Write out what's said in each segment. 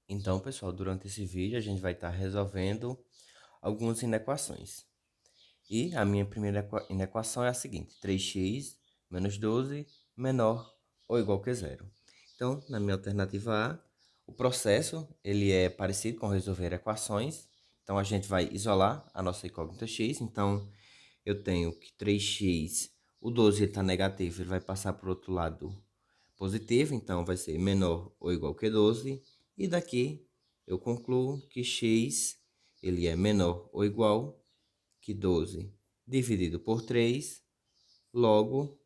Então, pessoal, durante esse vídeo a gente vai estar resolvendo algumas inequações. E a minha primeira inequação é a seguinte: 3x menos 12 menor ou igual que zero. Então, na minha alternativa A, o processo ele é parecido com resolver equações. Então, a gente vai isolar a nossa incógnita x. Então, eu tenho que 3x, o 12 está negativo, ele vai passar para o outro lado positivo, então vai ser menor ou igual que 12. E daqui eu concluo que x ele é menor ou igual que 12 dividido por 3. Logo,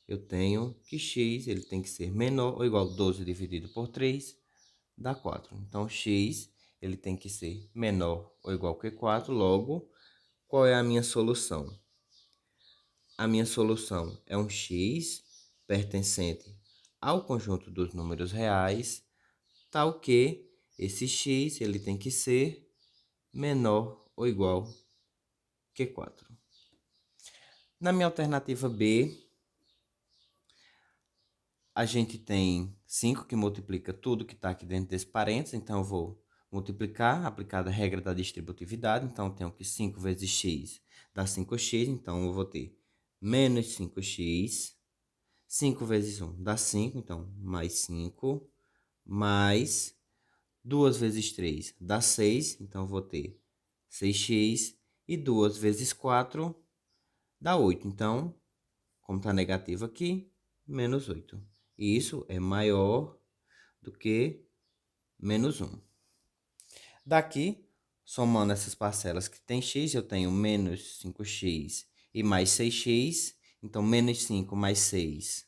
eu tenho que x ele tem que ser menor ou igual a 12 dividido por 3, dá 4. Então, x ele tem que ser menor ou igual que 4. Logo, qual é a minha solução? A minha solução é um x pertencente ao conjunto dos números reais, tal que esse x ele tem que ser menor ou igual que 4. Na minha alternativa B, a gente tem 5 que multiplica tudo que está aqui dentro desse parênteses, então eu vou multiplicar, aplicada a regra da distributividade, então eu tenho que 5 vezes x dá 5x, então eu vou ter menos 5x. 5 vezes 1 dá 5, então mais 5, mais 2 vezes 3 dá 6, então eu vou ter 6x, e 2 vezes 4 dá 8, então, como está negativo aqui, menos 8. E isso é maior do que menos 1. Daqui, somando essas parcelas que tem x, eu tenho menos 5x e mais 6x, então menos 5 mais 6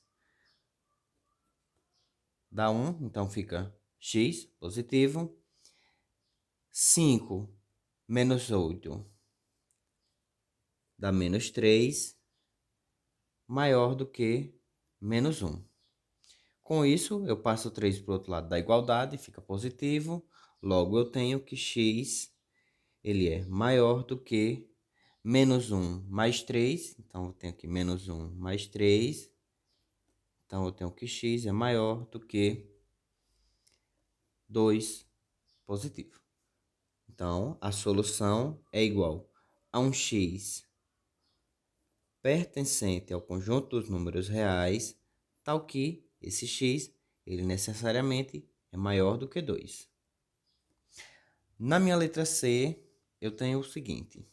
dá 1, então fica x positivo. 5 menos 8 dá menos 3, maior do que menos 1. Com isso, eu passo 3 para o outro lado da igualdade, fica positivo. Logo, eu tenho que x ele é maior do que menos 1 mais 3. Então, eu tenho que menos 1 mais 3. Então, eu tenho que x é maior do que 2 positivo. Então, a solução é igual a um x pertencente ao conjunto dos números reais, tal que esse x ele necessariamente é maior do que 2. Na minha letra C, eu tenho o seguinte.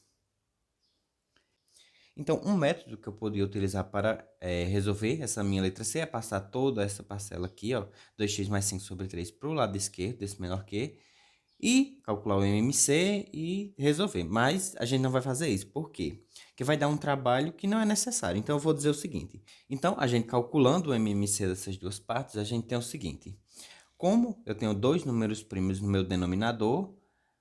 Então, um método que eu poderia utilizar para resolver essa minha letra C é passar toda essa parcela aqui, ó, 2x mais 5 sobre 3 para o lado esquerdo, desse menor que, e calcular o MMC e resolver. Mas a gente não vai fazer isso. Por quê? Porque vai dar um trabalho que não é necessário. Então, eu vou dizer o seguinte. Então, a gente calculando o MMC dessas duas partes, a gente tem o seguinte. Como eu tenho dois números primos no meu denominador,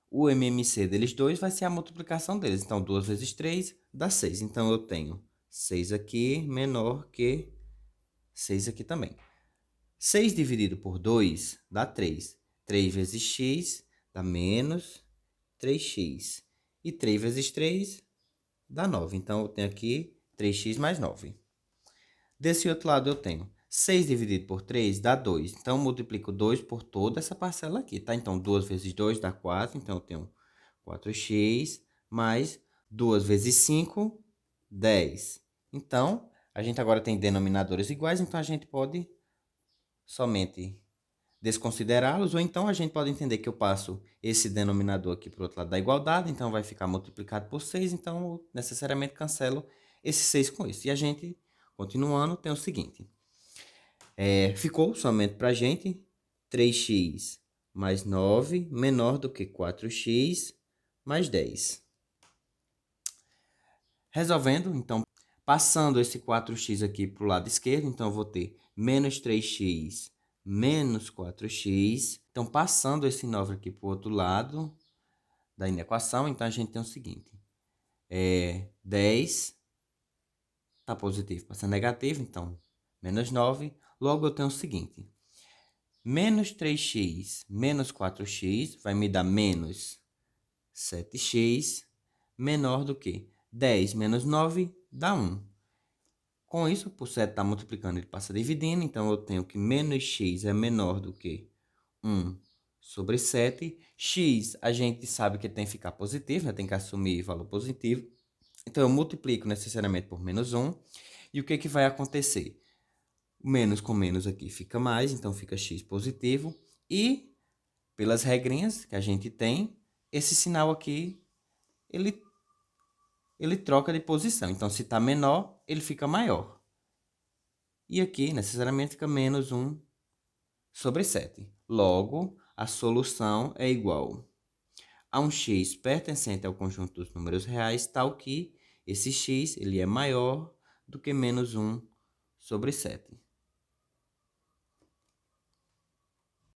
o MMC deles dois vai ser a multiplicação deles. Então, 2 vezes 3 dá 6. Então, eu tenho 6 aqui menor que 6 aqui também. 6 dividido por 2 dá 3. 3 vezes x dá menos 3x. E 3 vezes 3 dá 9. Então, eu tenho aqui 3x mais 9. Desse outro lado, eu tenho 6 dividido por 3 dá 2. Então, eu multiplico 2 por toda essa parcela aqui, tá? Então, 2 vezes 2 dá 4. Então, eu tenho 4x mais 2 vezes 5, 10. Então, a gente agora tem denominadores iguais, então a gente pode somente desconsiderá-los, ou então a gente pode entender que eu passo esse denominador aqui para o outro lado da igualdade, então vai ficar multiplicado por 6, então eu necessariamente cancelo esse 6 com isso. E a gente, continuando, tem o seguinte. Ficou somente para a gente 3x mais 9 menor do que 4x mais 10. Resolvendo, então, passando esse 4x aqui para o lado esquerdo, então eu vou ter menos 3x menos 4x. Então, passando esse 9 aqui para o outro lado da inequação, então a gente tem o seguinte. 10 está positivo, passa negativo, então menos 9. Logo, eu tenho o seguinte. Menos 3x menos 4x vai me dar menos 7x menor do que 10 menos 9 dá 1. Com isso, por 7 está multiplicando, ele passa dividindo, então eu tenho que menos x é menor do que 1 sobre 7. X, a gente sabe que tem que ficar positivo, né? Tem que assumir valor positivo. Então, eu multiplico necessariamente por menos 1. E o que que vai acontecer? Menos com menos aqui fica mais, então fica x positivo. E, pelas regrinhas que a gente tem, esse sinal aqui, ele troca de posição. Então, se está menor, ele fica maior. E aqui, necessariamente, fica menos 1 sobre 7. Logo, a solução é igual a um x pertencente ao conjunto dos números reais, tal que esse x ele é maior do que menos 1 sobre 7.